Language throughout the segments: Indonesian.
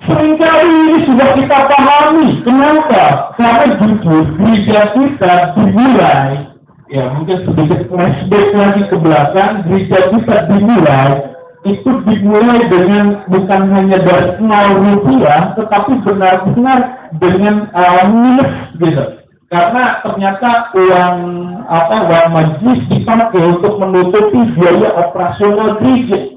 Seringkali ini sudah kita pahami. Kenapa? Karena jujur gereja kita dimulai, ya mungkin sedikit flashback lagi ke belakang, gereja kita dimulai dengan bukan hanya dari 0 rupiah, tetapi benar-benar dengan minus gitu. Karena ternyata uang majelis dipakai untuk menutupi biaya operasional gereja.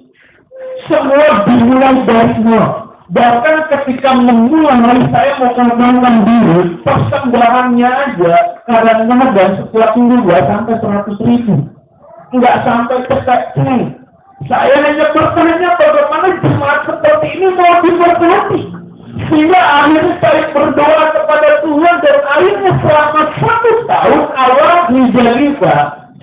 Semua dimulai dari 0. Bahkan ketika memulai saya mau kembangkan dulu, persembahannya aja kadang-kadang setiap minggu 2 sampai 100.000. Nggak sampai cek. Saya hanya bertanya bagaimana jemaat seperti ini mau diberkati. Sehingga akhirnya saya berdoa kepada Tuhan dan akhirnya selama 1 tahun awal gereja kita,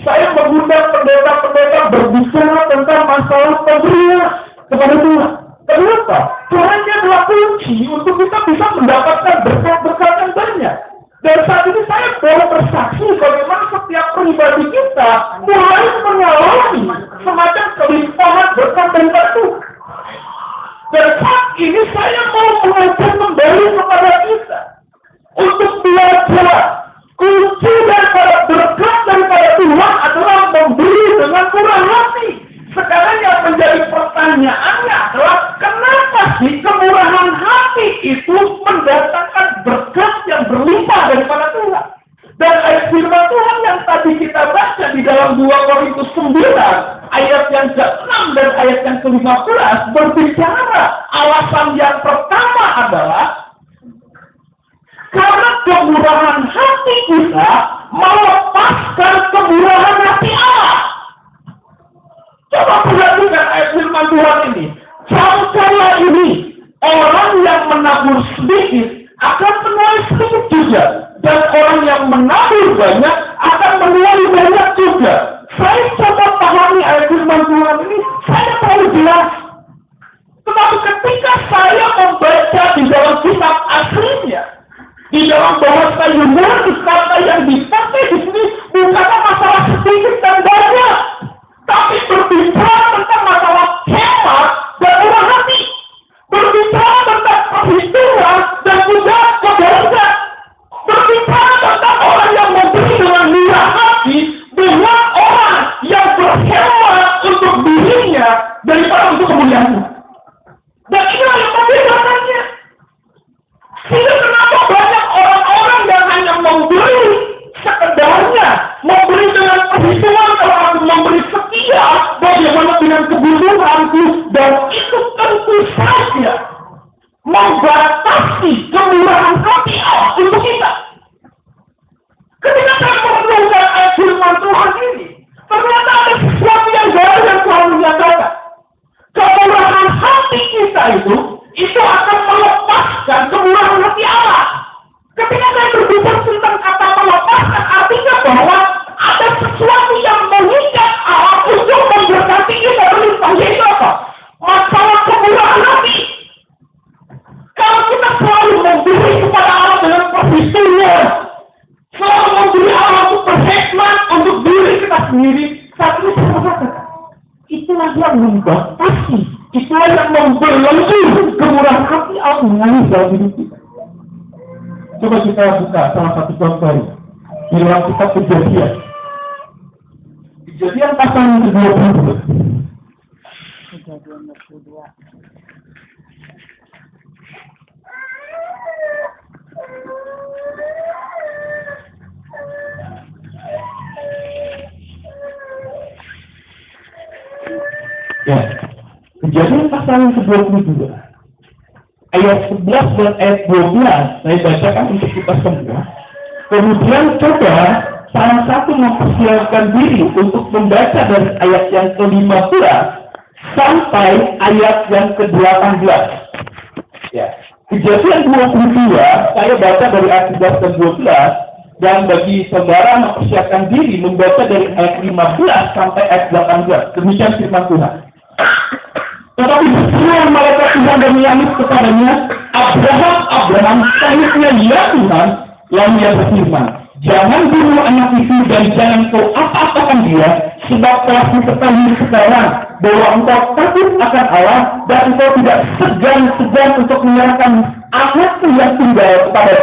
saya mengundang pendeta-pendeta berbicara tentang masalah pemberian kepada Tuhan. Kenapa? Tuhannya adalah kunci untuk kita bisa mendapatkan berkat-berkat yang banyak. Dan saat ini saya boleh bersaksi bagaimana setiap pribadi kita mulai mengalami semacam kelimpahan berkat dan batu. Dan saat ini saya mau mengajar kembali kepada kita untuk belajar kunci daripada berkat daripada Tuhan adalah memberi dengan murah hati. Sekarang yang menjadi pertanyaannya adalah kenapa sih kemurahan hati itu mendatangkan berkat yang berlimpah daripada Tuhan? Dan ayat firman Tuhan yang tadi kita baca di dalam 2 Korintus 9 ayat yang ke-6 dan ayat yang ke-15 berbicara alasan yang pertama adalah karena kemurahan hati kita melepaskan kemurahan hati Allah. Coba perhatikan ayat firman Tuhan ini. Camkanlah ini, orang yang menabur sedikit akan menuai sedikit juga. Dan orang yang menabur banyak akan menuai banyak juga. Saya coba pahami ayat firman Tuhan ini, saya terlalu jelas. Tetapi ketika saya membaca di dalam kitab aslinya, di dalam bahasa Yunani, kata yang dipakai di sini bukanlah masalah sedikit dan banyak, tapi berbicara tentang masalah hemat dan murah hati, berbicara tentang perhitungan dan juga kebenaran, berbicara tentang orang yang memberi dengan murah hati dengan orang yang berhemat untuk dirinya daripada untuk kemuliaan. Dan inilah yang membedakannya. Sehingga kenapa banyak orang-orang yang hanya memberi sekedarnya, memberi dengan perhitungan, kalau aku memberi sekian, bagaimana dengan kebutuhanku, dan itu tentu saja membatasi kemurahan hati Allah untuk kita. Ketika saya merenungkan ayat firman Tuhan ini, ternyata ada sesuatu yang baru yang selalu menyatakan. Kemurahan hati kita itu akan melepaskan kemurahan hati Allah. Ketika saya berbicara tentang kata melepaskan, artinya bahwa ada sesuatu yang mengikat Allah untuk memberkati kita berlimpah. Yaitu apa? Masalah kemurahan hati. Kalau kita selalu memberi kepada Allah dengan perhitungan, selalu memberi Allah untuk berkhidmat untuk diri kita sendiri, saat ini saya katakan, itulah yang membatasi, itulah yang membelenggu kemurahan hati Allah mengalir dalam hidup kita. Coba kita buka salah satu contoh di dalam kitab Kejadian. Kejadian pasal yang ke-22. Kejadian 22. Ya, Kejadian pasal yang ke-22. Ayat 11 dan ayat 12 saya bacakan untuk kita semua. Kemudian coba salah satu mempersiapkan diri untuk membaca dari ayat yang ke-15 sampai ayat yang ke-18. Ya, Kejadian 22 saya baca dari ayat 11 dan 12, dan bagi saudara mempersiapkan diri membaca dari ayat 15 sampai ayat 18. Demikian firman Tuhan. Tetapi berseru malaikat Tuhan dan menyambut kepadanya, Abraham, sahutnya, ya Tuhan. Lalu ia berfirman, jangan bunuh anak itu dan jangan kau apa-apakan dia, sebab telah diketahui sekarang bahwa engkau takut akan Allah dan engkau tidak segan-segan untuk menyerahkan anakmu yang tunggal kepada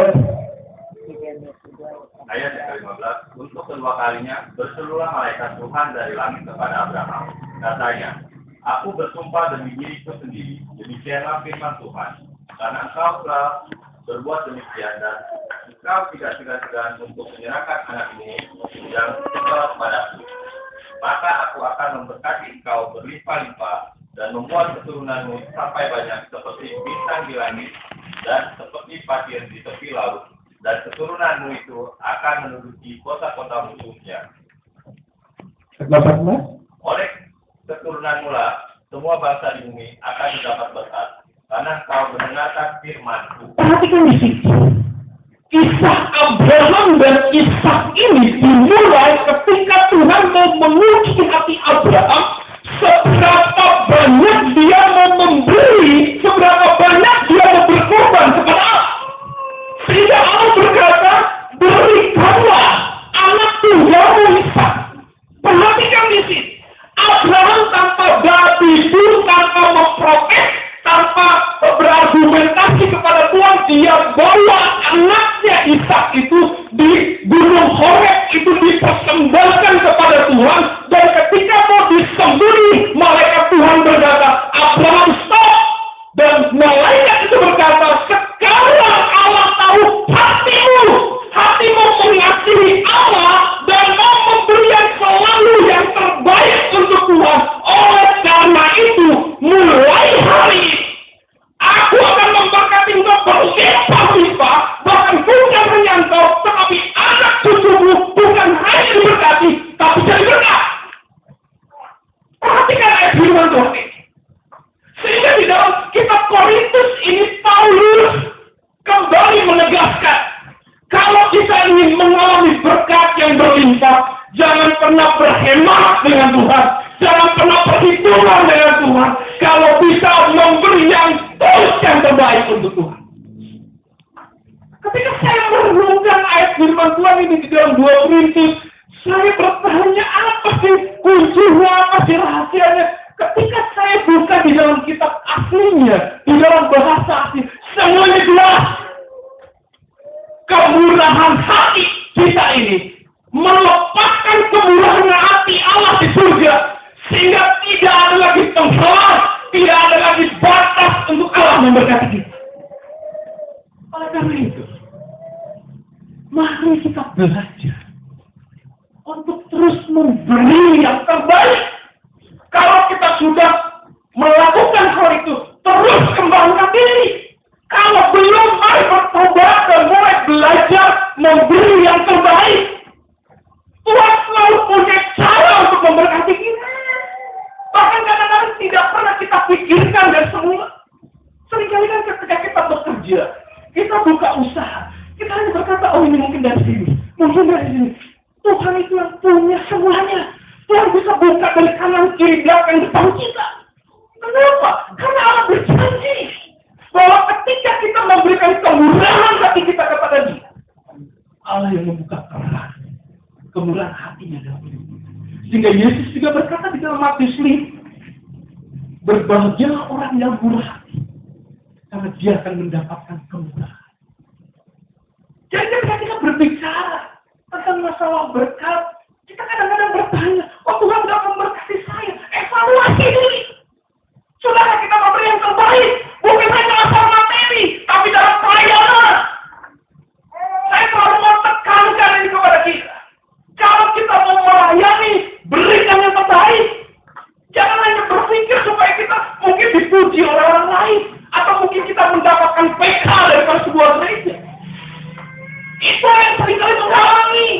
Ayat yang ke-15, untuk kedua kalinya berserulah malaikat Tuhan dari langit kepada Abraham. Katanya, aku bersumpah demi diriku sendiri, demikianlah firman Tuhan. Karena engkau telah berbuat demikian dan engkau tidak segan-segan untuk menyerahkan anakmu yang tunggal kepadaku. Maka aku akan memberkati engkau berlimpah-limpah dan membuat keturunanmu sampai banyak seperti bintang di langit dan seperti pasir di tepi laut. Dan keturunanmu itu akan menduduki kota-kota musuhnya. Oleh keturunanmu lah, semua bangsa di bumi akan mendapat berkat, karena kau mendengarkan firman-Ku. Perhatikan di sini. Kisah Abraham dan Ishak ini dimulai ketika Tuhan mau menguji hati Abraham, seberapa banyak dia mau memberi, seberapa banyak dia mau berkorban kepada Allah. Sehingga Allah berkata, berikanlah anak tunggalmu Ishak. Perhatikan di sini. Abraham tanpa berbidu, tanpa memprotes, tanpa berargumentasi kepada Tuhan, dia bawa anaknya Ishak itu di Gunung Horeb itu dipersembahkan kepada Tuhan. Dan ketika mau disembelih, malaikat Tuhan berkata, Abraham stop. Dan malaikat itu berkata, sekarang Allah tahu hatimu mengasihi Allah dan mau memberi yang selalu yang terbaik untuk Tuhan. Oleh karena itu, mulai hari ini, aku akan memberkati engkau berlimpah-limpah, bahkan bukan hanya engkau, tetapi anak cucumu bukan hanya diberkati, tapi jadi berkat. Perhatikan ayat firman Tuhan ini. Sehingga di dalam kitab Korintus ini Paulus kembali menegaskan, kalau kita ingin mengalami berkat yang berlimpah, jangan pernah berhemat dengan Tuhan, jangan pernah perhitungan dengan Tuhan. Kalau bisa memberi yang tulus yang terbaik untuk Tuhan. Ketika saya merenungkan ayat firman Tuhan ini di dalam 2 Korintus, saya bertanya apa sih kuncinya, apa sih rahasianya? Ketika saya buka di dalam kitab aslinya, di dalam bahasa asli, semuanya jelas. Kemurahan hati kita ini melepaskan kemurahan hati Allah di surga, sehingga tidak ada lagi penghalang, tidak ada lagi batas untuk Allah memberkati kita. Oleh karena itu, mari kita belajar untuk terus memberi yang terbaik. Kalau kita sudah melakukan hal itu, terus kembangkan diri. Kalau belum, mari bertobat dan mulai belajar memberi yang terbaik. Tuhan selalu punya cara untuk memberkati kita. Bahkan kadang-kadang tidak pernah kita pikirkan dan semula. Seringkali kan ketika kita bekerja, kita buka usaha, kita hanya berkata, oh ini mungkin dari sini, mungkin dari sini. Tuhan itu yang punya semuanya. Tuhan bisa buka dari kanan, kiri, belakang, depan kita. Kenapa? Karena Allah berjanji bahwa ketika kita memberikan kemurahan hati kita kepada Dia, Allah yang membuka keran kemurahan hatinya dalam hidup. Sehingga Yesus juga berkata di dalam Matius 5, berbahagialah orang yang murah hati, karena dia akan mendapatkan kemurahan. Jadi ketika kita berbicara tentang masalah berkat, kita kadang-kadang bertanya, oh Tuhan sudah memberkati saya. Evaluasi diri. Sudahkah kita memberi yang terbaik? Bukan hanya asal materi, tapi dalam pelayanan. Saya selalu menekankan ini kepada kita. Kalau kita mau melayani, berikan yang terbaik. Jangan hanya berpikir supaya kita mungkin dipuji oleh orang lain, atau mungkin kita mendapatkan PK dari sebuah gereja. Itu yang seringkali menghalangi.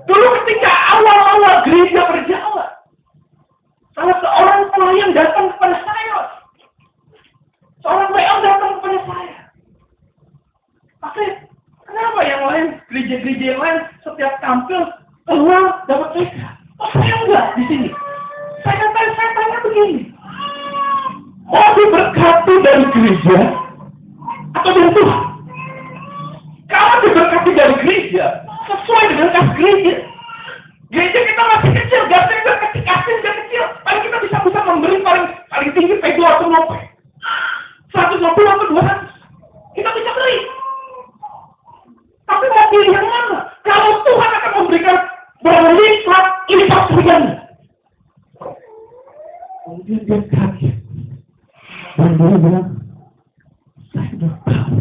Dulu ketika awal-awal gereja berjalan, salah seorang pelayan datang kepada saya. Seorang pelayan datang kepada saya. Tapi kenapa yang lain, gereja-gereja yang lain setiap tampil keluar dapat mereka? Oh saya enggak di sini. Saya tanya begini. Mau diberkati dari gereja atau dari Tuhan? Kalau diberkati dari gereja, sesuai dengan kas gereja. Gereja kita masih kecil, gasnya kecil. Paling kita bisa memberi paling tinggi P2 atau 150 atau 200. Kita bisa beri. Tapi mau pilih yang mana? Kalau Tuhan akan memberikan berlipat hujan. Kemudian dia kaget. Dan dia bilang, saya sudah tahu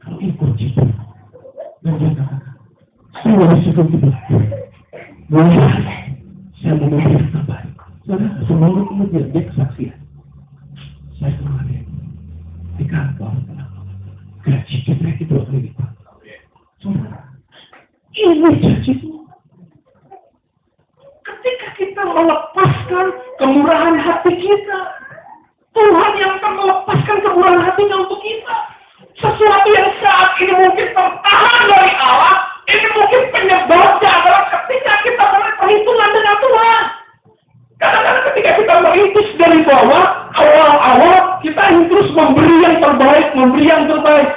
kalau ini kunci. Dan dia katakan, saya harus ikut itu. Saya mau memberi yang terbaik. Saudara, seminggu kemudian dia kesaksian. Saya kemarin di kantor, gaji kita itu 2 kali lipat. Saudara, ini janji Tuhan. Ketika kita melepaskan kemurahan hati kita, Tuhan yang akan melepaskan kemurahan hatinya untuk kita. Sesuatu yang saat ini mungkin tertahan dari Allah, ini mungkin penyebabnya adalah ketika kita mulai perhitungan dengan Tuhan. Kadang-kadang ketika kita merintis dari bawah, awal-awal kita ingin terus memberi yang terbaik.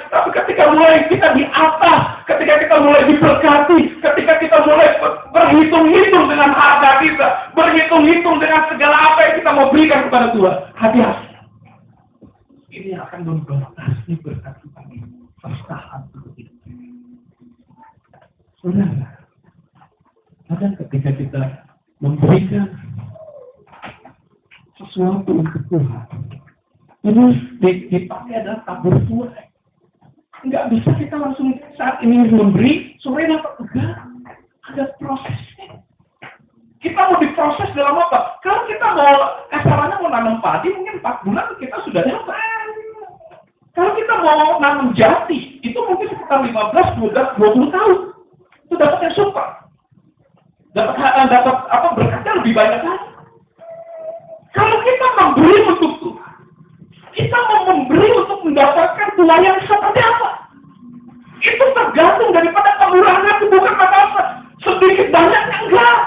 Tapi ketika mulai kita di atas, ketika kita mulai diberkati, ketika kita mulai berhitung-hitung dengan harga kita, berhitung-hitung dengan segala apa yang kita mau berikan kepada Tuhan, hati-hati. Ini akan membatasi berkat kita ini. Pertahan begitu. Saudara, kadang ketika kita memberikan sesuatu untuk Tuhan, ini dipakai adalah tabur tuai. Nggak bisa kita langsung saat ini memberi, sore dapat enggak. Ada prosesnya. Kita mau diproses dalam apa? Kalau kita mau kasarannya mau nanam padi, mungkin 4 bulan kita sudah dapat. Kalau kita mau nanam jati, itu mungkin sekitar 15, 20 tahun. Itu dapatnya super. Dapat berkatnya lebih banyak lagi. Kalau kita memberi untuk Tuhan, kita mau memberi untuk mendapatkan Tuhan yang seperti apa? Itu tergantung daripada kemurahan hati, bukan masalah sedikit banyaknya, enggak.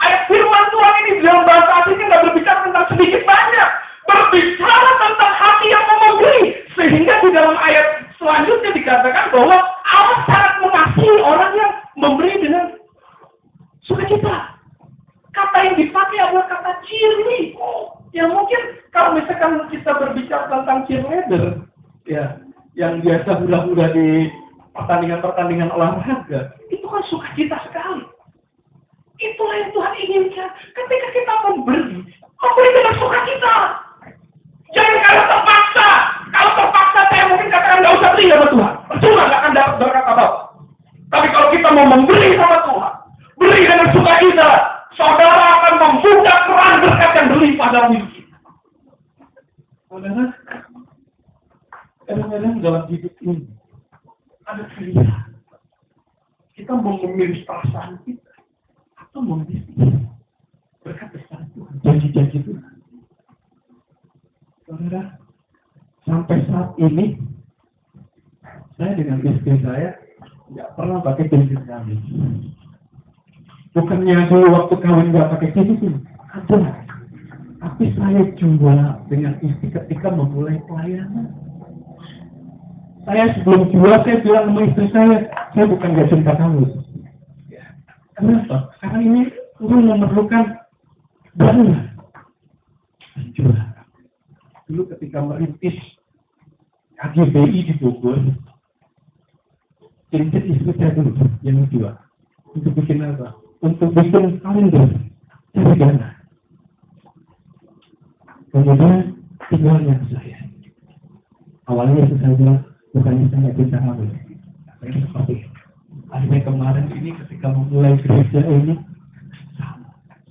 Ayat firman Tuhan ini dalam bahasa aslinya nggak berbicara tentang sedikit banyak, berbicara tentang hati yang mau memberi. Sehingga di dalam ayat selanjutnya dikatakan bahwa Allah sangat mengasihi orang yang memberi dengan sukacita. Kata yang dipakai adalah kata cheerlead. Yang mungkin kalau misalkan kita berbicara tentang cheerleader, ya, yang biasa hura-hura di pertandingan-pertandingan olahraga, itu kan sukacita sekali. Itulah yang Tuhan inginkan. Ketika kita memberi dengan sukacita. Jangan kalau terpaksa. Kalau terpaksa saya mungkin katakan nggak usah beri sama Tuhan. Percuma nggak akan dapat berkat apa-apa. Tapi kalau kita mau memberi sama Tuhan, beri dengan sukacita, saudara akan membuka keran berkat yang berlimpah dalam hidup kita. Saudara, kadang-kadang dalam hidup ini ada pilihan. Kita mau memilih perasaan kita atau memilih berkat besar Tuhan, janji-janji Tuhan. Saudara, sampai saat ini saya dengan istri saya nggak pernah pakai cincin kawin. Bukannya dulu waktu kawin nggak pakai cincin, ada. Tapi saya jual dengan istri ketika memulai pelayanan. Saya sebelum jual, saya bilang sama istri saya bukan nggak cinta kamu. Kenapa? Karena ini Tuhan memerlukan dana. Jual. Dulu ketika merintis KGBI di Bogor, cincin istri saya dulu yang jual. Untuk bikin apa? Untuk bikin kalender cari dana. Kemudian tinggalnya saya. Awalnya itu saya bilang, bukannya saya nggak cinta kamu. Saya seperti itu. Akhirnya kemarin ini ketika memulai gereja ini,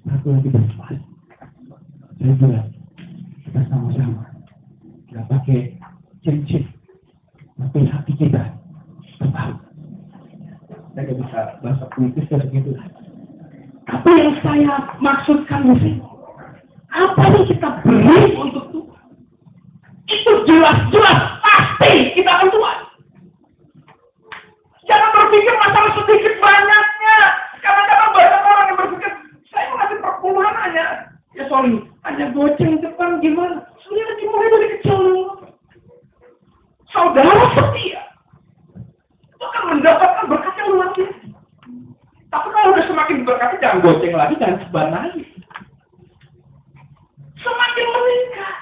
satu lagi bersuara. Saya bilang, kita sama-sama nggak pakai cincin, tapi hati kita tetap. Saya nggak bisa bahasa politis kayak begitu. Apa yang saya maksudkan di sini? Apa yang kita beri untuk Tuhan? Itu jelas-jelas pasti kita akan Tuhan. Jangan berpikir masalah sedikit banyaknya. Kadang-kadang banyak orang yang berpikir, saya ngasih perpuluhan hanya goceng depan gimana? Saudara dimulai dari kecil dulu. Saudara setia, itu akan mendapatkan berkat yang luar biasa. Tapi kalau udah diberkati, jangan goceng lagi, jangan sebar lagi. Semakin meningkat.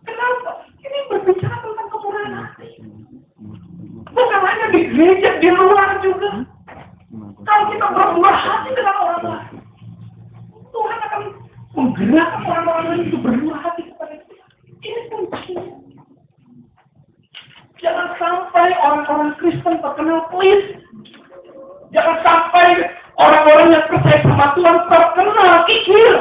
Kenapa? Ini berbicara tentang kemurahan hati. Bukan hanya di gereja, di luar juga. Kalau kita bermurah hati dengan orang lain, Tuhan akan menggerakkan orang-orang lain untuk bermurah hati kepada kita. Ini kuncinya. Jangan sampai orang-orang Kristen terkenal pelit. Jangan sampai orang-orang yang percaya sama Tuhan terkenal kikir.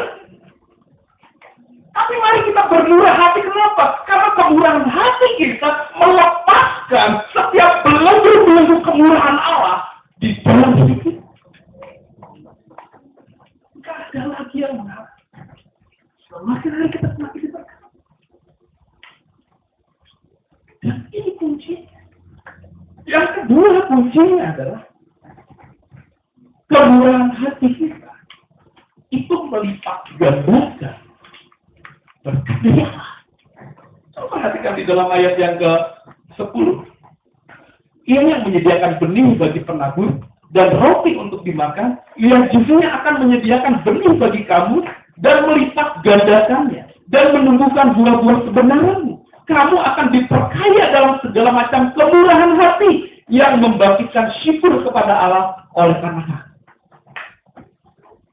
Tapi mari kita bermurah hati. Kenapa? Karena kemurahan hati kita melepaskan setiap belenggu-belenggu kemurahan Allah di dalam hidup kita. Gak ada lagi yang marah. Semakin hari kita semakin diberkati. Dan ini kuncinya. Yang kedua kuncinya adalah kemurahan hati kita itu melipat gandakan berkat dari Allah. Coba perhatikan di dalam ayat yang ke-10. Ia yang menyediakan benih bagi penabur dan roti untuk dimakan, ia justru akan menyediakan benih bagi kamu dan melipat gandakannya dan menumbuhkan buah-buah kebenaranmu. Kamu akan diperkaya dalam segala macam kemurahan hati yang membangkitkan syukur kepada Allah oleh karena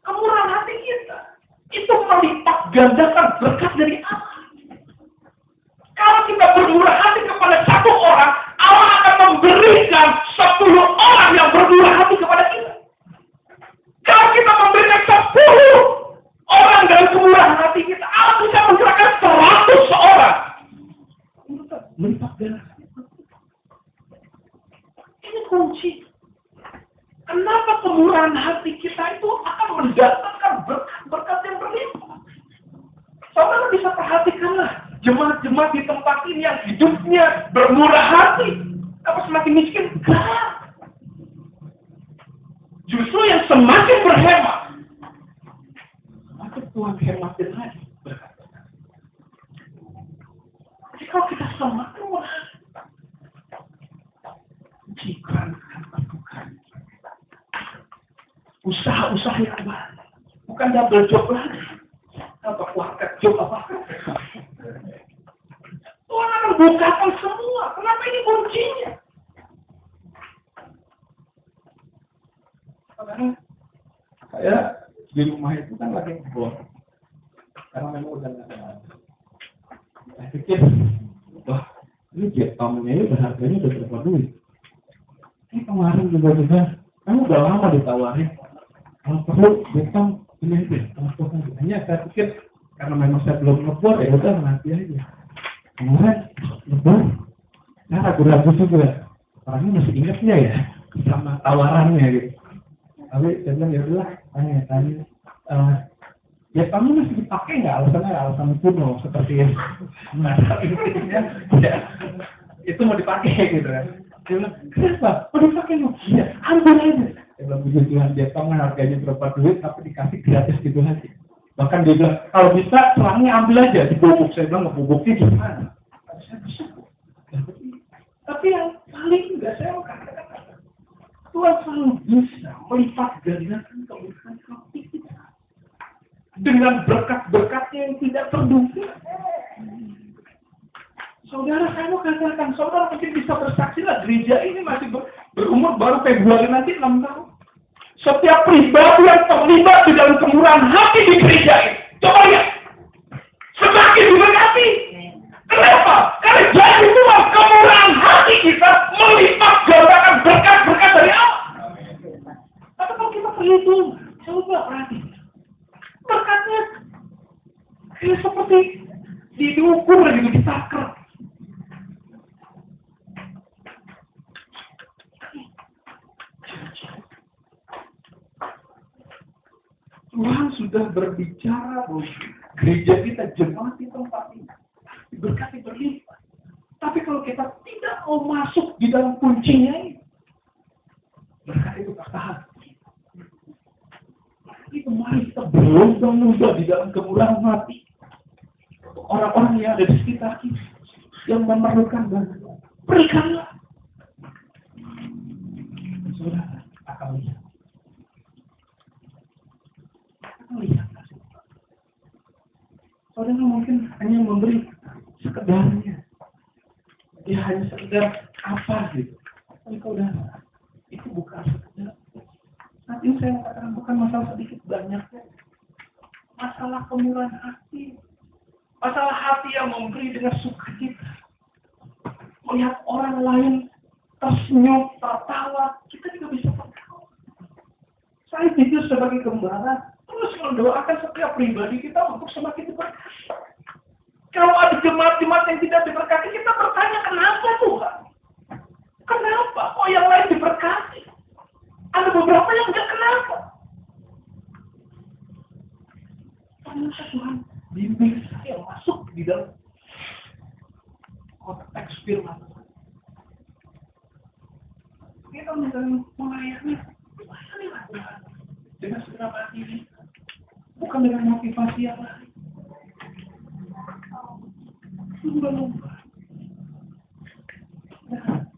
kemurahan hati kita itu melipat gandakan berkat dari Allah. Kalau kita bermurah hati kepada satu orang, Allah akan memberikan 10 orang yang bermurah hati kepada kita. Kalau kita memberikan 10 orang dari kemurahan hati kita, Allah bisa menggerakkan 100 orang. Melipat gandakan. Ini kunci. Kenapa kemurahan hati kita itu akan mendatangkan berkat-berkat yang berlimpah? Saudara bisa perhatikanlah jemaat-jemaat di tempat ini yang hidupnya bermurah hati. Apa semakin miskin? Enggak. Justru yang semakin berhemat, semakin Tuhan hematin lagi berkat-berkat. Jadi kalau kita semakin murah, jika usaha-usaha yang baik, bukan double job lagi, apa kuartet job apa? Tuhan akan bukakan semua. Kenapa ini kuncinya? Karena saya di rumah itu kan lagi ngebor, karena memang udah nggak ada. Saya pikir, wah ini jet tamunya ini harganya udah berapa duit? Ini kemarin juga kamu udah lama ditawarin. Kalau perlu, besok ini aja, transportasi. Hanya saya pikir, karena memang saya belum ngebor, ya udah nanti aja. Kemarin, ngebor, saya ragu-ragu juga. Orangnya masih ingatnya ya, sama tawarannya gitu. Tapi saya bilang, ya udahlah, tanya. Ya kamu masih dipakai nggak? Alasan kuno, seperti yang ya, itu mau dipakai gitu kan. Dia bilang, kenapa? Mau dipakai lo? Iya, ambil aja. Dia bilang, begitu Tuhan, dia tahu harganya berapa duit, tapi dikasih gratis gitu aja. Bahkan dia bilang, kalau bisa, selangnya ambil aja, dibubuk. Saya bilang, ngebubuknya gimana? Saya bisa. Tapi yang paling enggak, saya mau katakan, Tuhan selalu bisa melipat gandakan kemurahan hati kita. Dengan berkat-berkatnya yang tidak terduga. Saudara, saya mau katakan, saudara mungkin bisa bersaksi lah, gereja ini masih berumur baru Februari nanti 6 tahun. Setiap pribadi yang terlibat di dalam kemurahan hati di gereja ini, coba lihat, semakin diberkati. Kenapa? Karena jadi Tuhan kemurahan hati kita melipat gandakan berkat-berkat dari Allah. Tapi kalau kita perhitung, coba perhatikan, berkatnya kayak seperti diukur gitu, ditakar. Tuhan sudah berbicara bahwa gereja kita, jemaat di tempat ini diberkati berlimpah. Tapi kalau kita tidak mau masuk di dalam kuncinya ini, berkat itu tak tahan. Itu mari kita berlomba-lomba di dalam kemurahan hati. Orang-orang yang ada di sekitar kita yang memerlukan bantuan, berikanlah. Saudara akan lihat. Saudara mungkin hanya memberi sekedarnya. Dia hanya sekedar apa gitu. Tapi saudara, itu bukan sekedar. Saat ini saya katakan bukan masalah sedikit banyaknya. Masalah kemurahan hati. Masalah hati yang memberi dengan sukacita. Melihat orang lain tersenyum, tertawa, kita juga bisa tertawa. Saya jujur sebagai gembala, terus mendoakan setiap pribadi kita untuk semakin diberkati. Kalau ada jemaat-jemaat yang tidak diberkati, kita bertanya, kenapa Tuhan? Kenapa? Kok yang lain diberkati? Ada beberapa yang enggak, kenapa? Ternyata Tuhan bimbing saya masuk di dalam konteks firman. Kita misalnya melayani dengan segenap hati ini, bukan dengan motivasi yang lain. Lumba-lumba. Nah,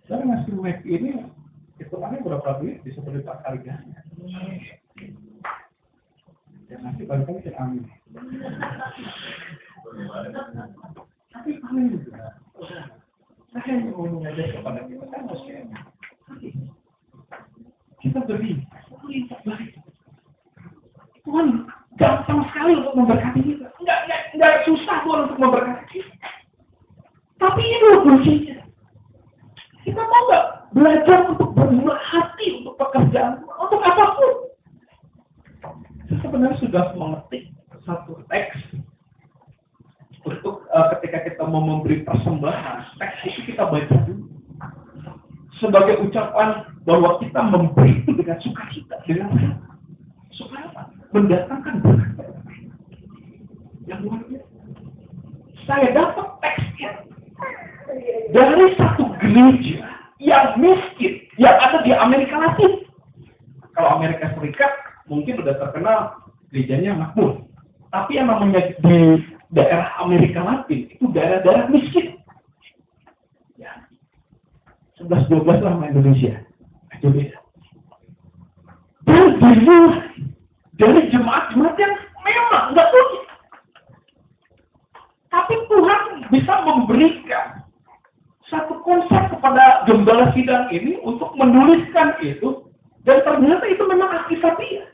saya ngasih web ini, hitungannya berapa duit bisa berlipat harganya. Ya nanti balik-balik kita ambil. Tapi paling juga, saya mau mengajak kepada kita, saya mau share. Kita beri, lipat balik. Tuhan gampang sekali untuk memberkati kita. Enggak susah Tuhan untuk memberkati kita. Tapi ini dulu kuncinya. Kita mau nggak belajar untuk bermurah hati untuk pekerjaan Tuhan, untuk apapun. Saya sebenarnya sudah mengetik satu teks untuk ketika kita mau memberi persembahan, teks itu kita baca dulu sebagai ucapan bahwa kita memberi itu dengan sukacita, dengan supaya apa? Mendatangkan berkat yang luar biasa. Saya dapat teksnya dari satu gereja yang miskin yang ada di Amerika Latin. Kalau Amerika Serikat mungkin sudah terkenal gerejanya makmur, tapi yang namanya di daerah Amerika Latin itu daerah-daerah miskin. Ya, 11-12 lah sama Indonesia. Itu beda. Dan dimulai dari jemaat-jemaat yang memang nggak punya. Tapi Tuhan bisa memberikan satu konsep kepada gembala sidang ini untuk menuliskan itu, dan ternyata itu memang Alkitabiah.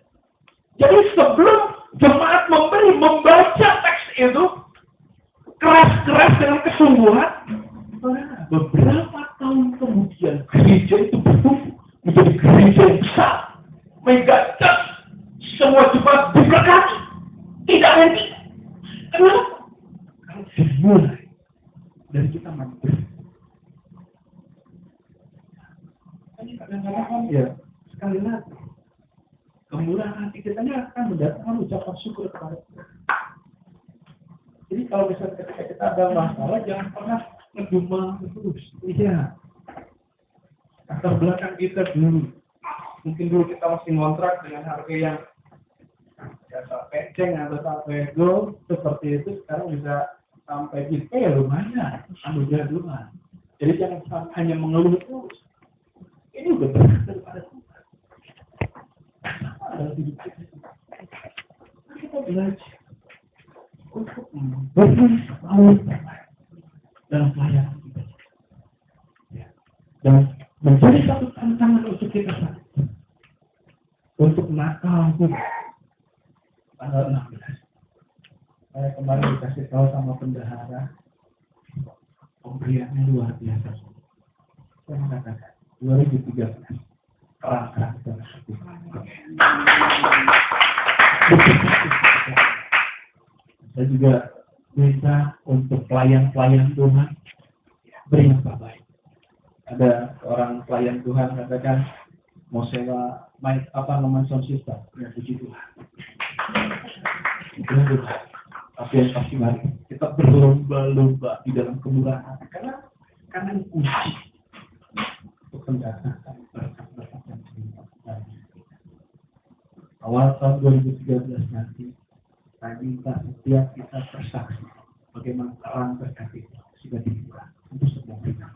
Jadi sebelum jemaat membaca teks itu keras-keras dengan kesungguhan, beberapa tahun kemudian gereja itu bertumbuh menjadi gereja yang besar, mega church, semua jemaat diberkati, tidak henti. Kenapa? Kalau dimulai dari kita mampu. Ini kadang-kadang kan ya sekali lagi kemurahan hati kita akan mendatangkan ucapan syukur kepada Tuhan. Jadi kalau misalnya ketika kita ada masalah, jangan pernah ngedumel terus. Iya. Latar belakang kita dulu. Mungkin dulu kita masih ngontrak dengan harga yang biasa peceng atau sampai gold seperti itu, sekarang bisa sampai gitu ya lumayan, anugerah Tuhan. Jadi jangan hanya mengeluh terus. Ini udah berkat daripada Tuhan. Dalam hidup kita. Kita belajar untuk memberi dalam pelayanan kita. Ya. Dan menjadi satu tantangan untuk kita saat itu. Untuk Natal tanggal 16. Saya kemarin dikasih tahu sama bendahara, pemberiannya luar biasa. Saya mengatakan 2013 kerangka kita seperti saya juga minta untuk pelayan-pelayan Tuhan beri yang terbaik. Ada orang pelayan Tuhan katakan mau sewa mic sound system, ya puji Tuhan. Tapi yang pasti mari kita berlomba-lomba di dalam kemurahan karena ini kunci untuk mendatangkan berkat-berkat yang berlipat. Awal tahun 2013 nanti, saya minta setiap kita bersaksi bagaimana terang berkat itu sudah dibuka untuk semua kita.